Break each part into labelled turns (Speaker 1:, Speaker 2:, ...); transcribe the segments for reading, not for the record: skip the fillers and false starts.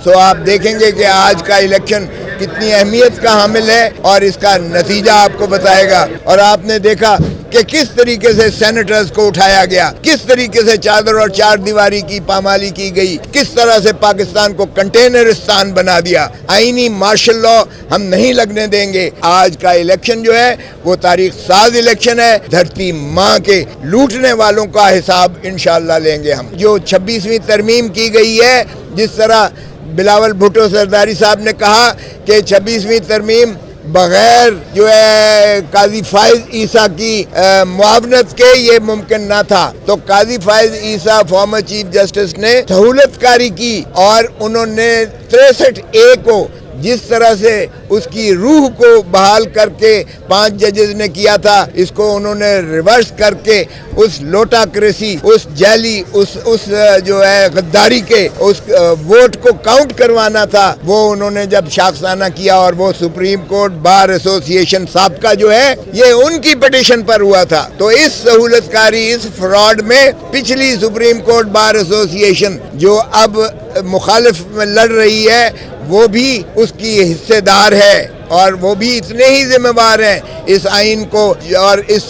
Speaker 1: سو آپ دیکھیں گے کہ آج کا الیکشن کتنی اہمیت کا حامل ہے اور اس کا نتیجہ آپ کو بتائے گا۔ اور آپ نے دیکھا کہ کس طریقے سے سینیٹرز کو اٹھایا گیا، کس طریقے سے چادر اور چار دیواری کی پامالی کی گئی، کس طرح سے پاکستان کو کنٹینرستان بنا دیا۔ آئینی مارشل لا ہم نہیں لگنے دیں گے۔ آج کا الیکشن جو ہے وہ تاریخ ساز الیکشن ہے۔ دھرتی ماں کے لوٹنے والوں کا حساب انشاءاللہ لیں گے ہم۔ جو 26ویں ترمیم کی گئی ہے، جس طرح بلاول بھٹو سرداری صاحب نے کہا کہ 26ویں ترمیم بغیر جو ہے قاضی فائز عیسیٰ کی معاونت کے یہ ممکن نہ تھا، تو قاضی فائز عیسیٰ فارمر چیف جسٹس نے سہولت کاری کی اور انہوں نے 63A کو جس طرح سے اس کی روح کو بحال کر کے 5 ججز نے کیا تھا، اس کو انہوں نے ریورس کر کے اس لوٹا کریسی، اس جعلی، اس جو ہے غداری کے اس ووٹ کو کاؤنٹ کروانا تھا، وہ انہوں نے جب شاخسانہ کیا اور وہ سپریم کورٹ بار ایسوسی ایشن سابقہ جو ہے یہ ان کی پٹیشن پر ہوا تھا۔ تو اس سہولت کاری، اس فراڈ میں پچھلی سپریم کورٹ بار ایسوسی ایشن جو اب مخالف میں لڑ رہی ہے وہ بھی اس کی حصے دار ہے اور وہ بھی اتنے ہی ذمہ دار ہیں اس آئین کو اور اس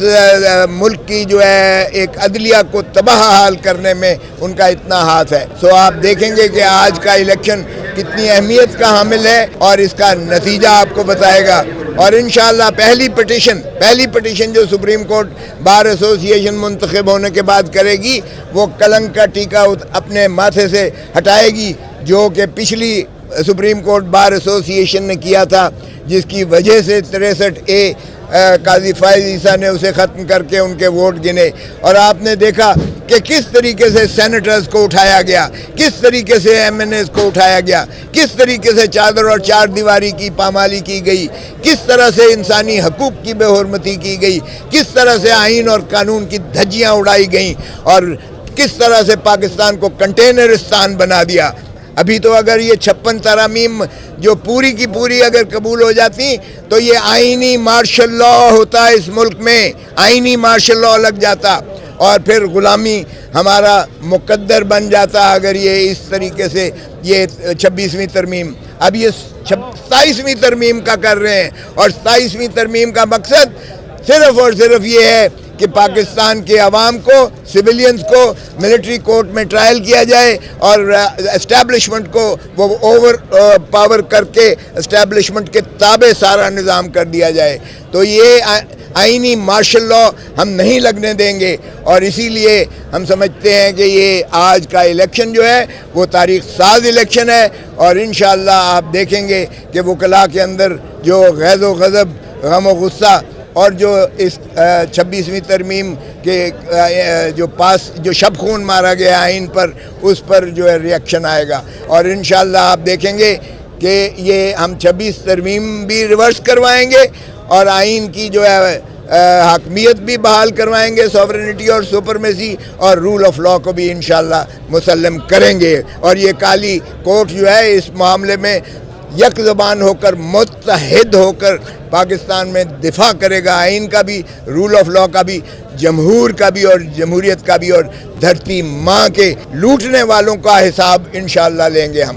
Speaker 1: ملک کی جو ہے ایک عدلیہ کو تباہ حال کرنے میں ان کا اتنا ہاتھ ہے۔ سو آپ دیکھیں گے کہ آج کا الیکشن کتنی اہمیت کا حامل ہے اور اس کا نتیجہ آپ کو بتائے گا۔ اور انشاءاللہ پہلی پٹیشن جو سپریم کورٹ بار ایسوسی ایشن منتخب ہونے کے بعد کرے گی، وہ کلنک کا ٹیکہ اپنے ماتھے سے ہٹائے گی جو کہ پچھلی سپریم کورٹ بار ایسوسی ایشن نے کیا تھا، جس کی وجہ سے 63A قاضی فائز عیسیٰ نے اسے ختم کر کے ان کے ووٹ گنے۔ اور آپ نے دیکھا کہ کس طریقے سے سینیٹرز کو اٹھایا گیا، کس طریقے سے MNAs کو اٹھایا گیا، کس طریقے سے چادر اور چار دیواری کی پامالی کی گئی، کس طرح سے انسانی حقوق کی بے حرمتی کی گئی، کس طرح سے آئین اور قانون کی دھجیاں اڑائی گئیں اور کس طرح سے پاکستان کو کنٹینرستان بنا دیا۔ ابھی تو اگر یہ 56 ترامیم جو پوری کی پوری اگر قبول ہو جاتی تو یہ آئینی مارشل لا ہوتا اس ملک میں، آئینی مارشل لا لگ جاتا اور پھر غلامی ہمارا مقدر بن جاتا اگر یہ اس طریقے سے یہ 26ویں ترمیم۔ اب یہ 27ویں ترمیم کا کر رہے ہیں اور 27ویں ترمیم کا مقصد صرف اور صرف یہ ہے کہ پاکستان کے عوام کو، سویلینز کو ملٹری کورٹ میں ٹرائل کیا جائے اور اسٹیبلشمنٹ کو وہ اوور پاور کر کے اسٹیبلشمنٹ کے تابع سارا نظام کر دیا جائے۔ تو یہ آئینی مارشل لا ہم نہیں لگنے دیں گے اور اسی لیے ہم سمجھتے ہیں کہ یہ آج کا الیکشن جو ہے وہ تاریخ ساز الیکشن ہے اور انشاءاللہ آپ دیکھیں گے کہ وکلاء کے اندر جو غیظ و غضب، غم و غصہ اور جو اس 26ویں ترمیم کے جو شب خون مارا گیا آئین پر، اس پر جو ہے ری ایکشن آئے گا اور انشاءاللہ آپ دیکھیں گے کہ یہ ہم 26 ترمیم بھی ریورس کروائیں گے اور آئین کی جو ہے حاکمیت بھی بحال کروائیں گے، سوورنٹی اور سپرمیسی اور رول آف لا کو بھی انشاءاللہ مسلم کریں گے اور یہ کالی کوٹ جو ہے اس معاملے میں یک زبان ہو کر، متحد ہو کر پاکستان میں دفاع کرے گا، آئین کا بھی، رول آف لا کا بھی، جمہور کا بھی اور جمہوریت کا بھی، اور دھرتی ماں کے لوٹنے والوں کا حساب انشاءاللہ لیں گے ہم۔